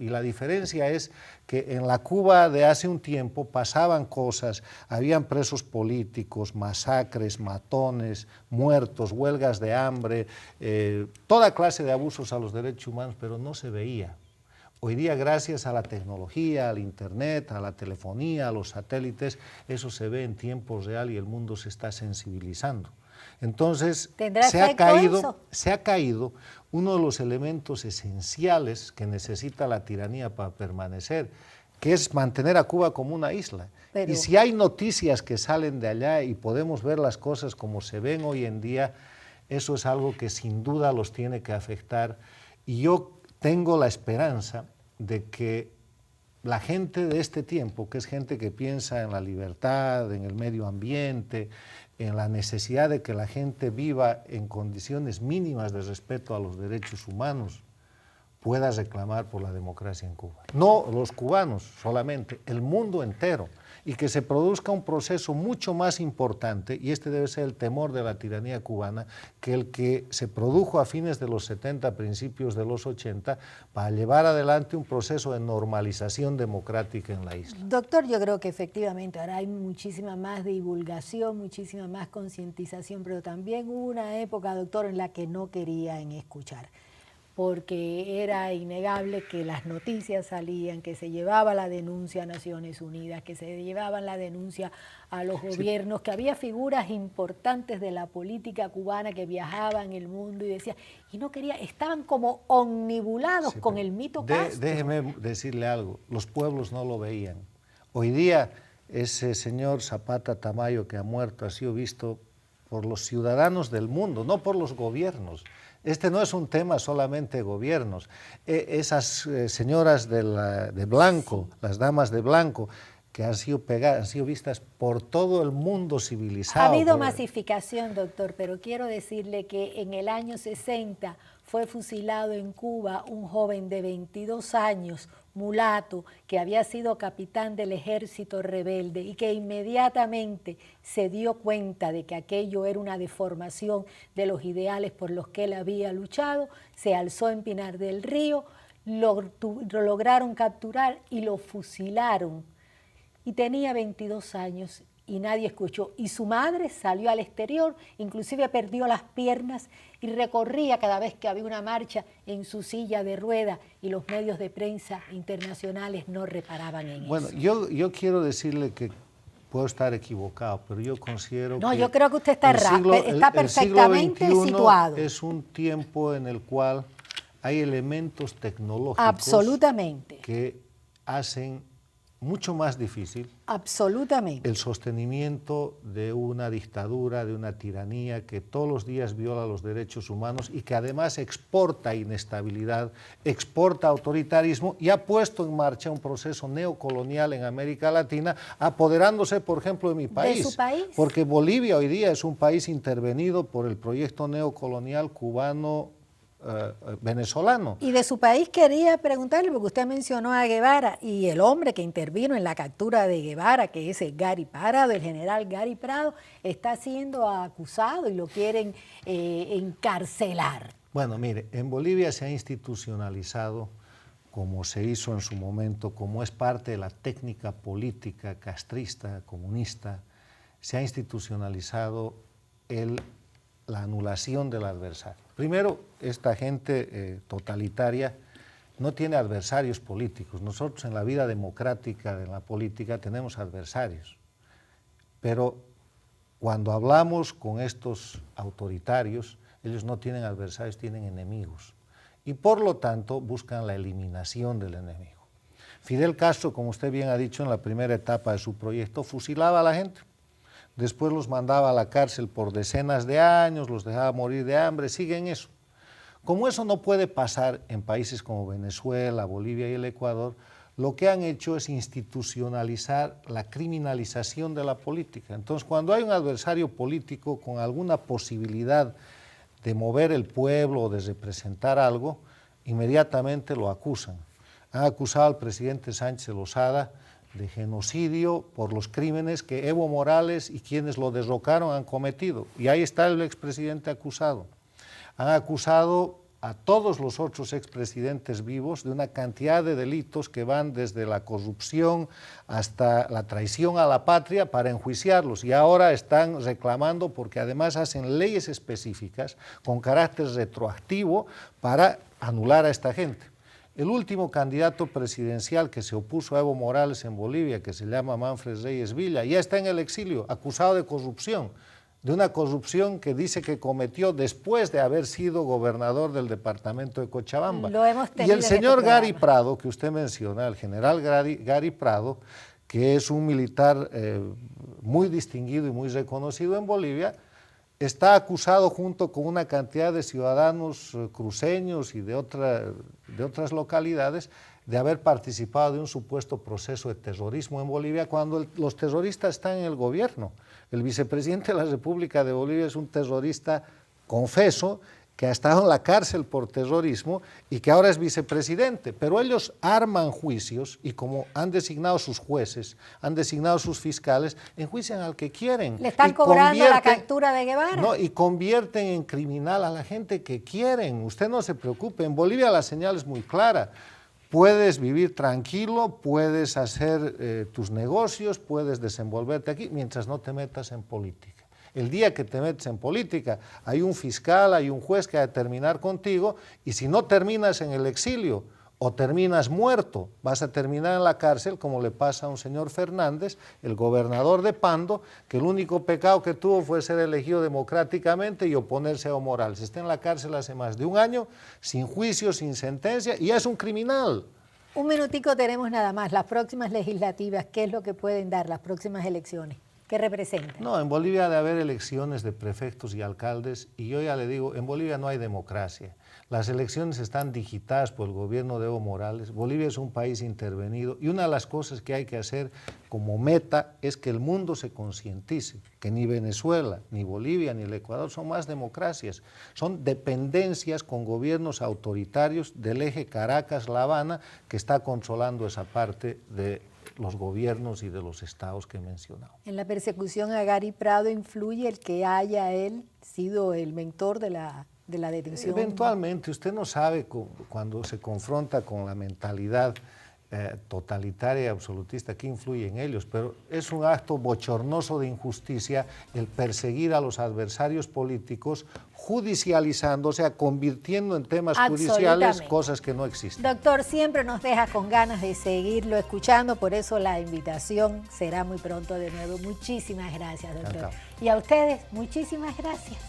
Y la diferencia es que en la Cuba de hace un tiempo pasaban cosas, habían presos políticos, masacres, matones, muertos, huelgas de hambre, toda clase de abusos a los derechos humanos, pero no se veía. Hoy día, gracias a la tecnología, al internet, a la telefonía, a los satélites, eso se ve en tiempo real y el mundo se está sensibilizando. Entonces, se ha caído uno de los elementos esenciales que necesita la tiranía para permanecer, que es mantener a Cuba como una isla. Y si hay noticias que salen de allá y podemos ver las cosas como se ven hoy en día, eso es algo que sin duda los tiene que afectar. Y yo tengo la esperanza de que la gente de este tiempo, que es gente que piensa en la libertad, en el medio ambiente, en la necesidad de que la gente viva en condiciones mínimas de respeto a los derechos humanos, pueda reclamar por la democracia en Cuba. No los cubanos solamente, el mundo entero. Y que se produzca un proceso mucho más importante, y este debe ser el temor de la tiranía cubana, que el que se produjo a fines de los 70, principios de los 80, para llevar adelante un proceso de normalización democrática en la isla. Doctor, yo creo que efectivamente ahora hay muchísima más divulgación, muchísima más concientización, pero también hubo una época, doctor, en la que no querían escuchar, porque era innegable que las noticias salían, que se llevaba la denuncia a Naciones Unidas, que se llevaban la denuncia a los gobiernos, que había figuras importantes de la política cubana que viajaban el mundo y decían, y no quería, estaban como omnibulados con el mito Castro. Déjeme decirle algo, los pueblos no lo veían. Hoy día ese señor Zapata Tamayo que ha muerto ha sido visto por los ciudadanos del mundo, no por los gobiernos. Este no es un tema solamente de gobiernos. Esas señoras de blanco, sí, las damas de blanco, que han sido vistas por todo el mundo civilizado. Ha habido masificación, doctor, pero quiero decirle que en el año 60 fue fusilado en Cuba un joven de 22 años, mulato, que había sido capitán del ejército rebelde y que inmediatamente se dio cuenta de que aquello era una deformación de los ideales por los que él había luchado, se alzó en Pinar del Río, lo lograron capturar y lo fusilaron. Y tenía 22 años y nadie escuchó. Y su madre salió al exterior, inclusive perdió las piernas y recorría cada vez que había una marcha en su silla de rueda y los medios de prensa internacionales no reparaban en eso. Bueno, yo quiero decirle que puedo estar equivocado, pero yo considero que... No, yo creo que usted está perfectamente situado. Es un tiempo en el cual hay elementos tecnológicos absolutamente que hacen mucho más difícil absolutamente el sostenimiento de una dictadura, de una tiranía que todos los días viola los derechos humanos y que además exporta inestabilidad, exporta autoritarismo y ha puesto en marcha un proceso neocolonial en América Latina, apoderándose, por ejemplo, de mi país. ¿De su país? Porque Bolivia hoy día es un país intervenido por el proyecto neocolonial cubano venezolano. Y de su país quería preguntarle, porque usted mencionó a Guevara y el hombre que intervino en la captura de Guevara, que es el Gary Prado, el general Gary Prado, está siendo acusado y lo quieren encarcelar. Bueno, mire, en Bolivia se ha institucionalizado, como se hizo en su momento, como es parte de la técnica política castrista, comunista, se ha institucionalizado la anulación del adversario. Primero, esta gente totalitaria no tiene adversarios políticos. Nosotros en la vida democrática, en la política, tenemos adversarios. Pero cuando hablamos con estos autoritarios, ellos no tienen adversarios, tienen enemigos. Y por lo tanto buscan la eliminación del enemigo. Fidel Castro, como usted bien ha dicho en la primera etapa de su proyecto, fusilaba a la gente. Después los mandaba a la cárcel por decenas de años, los dejaba morir de hambre, siguen eso. Como eso no puede pasar en países como Venezuela, Bolivia y el Ecuador, lo que han hecho es institucionalizar la criminalización de la política. Entonces, cuando hay un adversario político con alguna posibilidad de mover el pueblo o de representar algo, inmediatamente lo acusan. Han acusado al presidente Sánchez Lozada de genocidio por los crímenes que Evo Morales y quienes lo derrocaron han cometido. Y ahí está el expresidente acusado. Han acusado a todos los otros expresidentes vivos de una cantidad de delitos que van desde la corrupción hasta la traición a la patria para enjuiciarlos. Y ahora están reclamando porque además hacen leyes específicas con carácter retroactivo para anular a esta gente. El último candidato presidencial que se opuso a Evo Morales en Bolivia, que se llama Manfred Reyes Villa, ya está en el exilio, acusado de corrupción. De una corrupción que dice que cometió después de haber sido gobernador del departamento de Cochabamba. Lo hemos Y tenido el en señor este Gary programa. Prado, que usted menciona, el general Gary Prado, que es un militar muy distinguido y muy reconocido en Bolivia, está acusado junto con una cantidad de ciudadanos cruceños y de otras localidades de haber participado de un supuesto proceso de terrorismo en Bolivia cuando los terroristas están en el gobierno. El vicepresidente de la República de Bolivia es un terrorista confeso que ha estado en la cárcel por terrorismo y que ahora es vicepresidente, pero ellos arman juicios y como han designado sus jueces, han designado sus fiscales, enjuician al que quieren. ¿Le están cobrando la captura de Guevara? No, y convierten en criminal a la gente que quieren. Usted no se preocupe, en Bolivia la señal es muy clara. Puedes vivir tranquilo, puedes hacer tus negocios, puedes desenvolverte aquí, mientras no te metas en política. El día que te metes en política, hay un fiscal, hay un juez que va a terminar contigo, y si no terminas en el exilio o terminas muerto, vas a terminar en la cárcel, como le pasa a un señor Fernández, el gobernador de Pando, que el único pecado que tuvo fue ser elegido democráticamente y oponerse a Evo Morales. Está en la cárcel hace más de un año, sin juicio, sin sentencia, y es un criminal. Un minutico tenemos nada más. Las próximas legislativas, ¿qué es lo que pueden dar las próximas elecciones? ¿Qué representan? No, en Bolivia ha de haber elecciones de prefectos y alcaldes, y yo ya le digo, en Bolivia no hay democracia. Las elecciones están digitadas por el gobierno de Evo Morales. Bolivia es un país intervenido y una de las cosas que hay que hacer como meta es que el mundo se concientice, que ni Venezuela, ni Bolivia, ni el Ecuador son más democracias. Son dependencias con gobiernos autoritarios del eje Caracas-La Habana que está controlando esa parte de los gobiernos y de los estados que he mencionado. En la persecución a Gary Prado influye el que haya él sido el mentor de la detención. Eventualmente, usted no sabe cuando se confronta con la mentalidad totalitaria y absolutista que influye en ellos, pero es un acto bochornoso de injusticia el perseguir a los adversarios políticos judicializando, o sea, convirtiendo en temas judiciales cosas que no existen. Doctor, siempre nos deja con ganas de seguirlo escuchando, por eso la invitación será muy pronto de nuevo. Muchísimas gracias, doctor. Encantado. Y a ustedes, muchísimas gracias.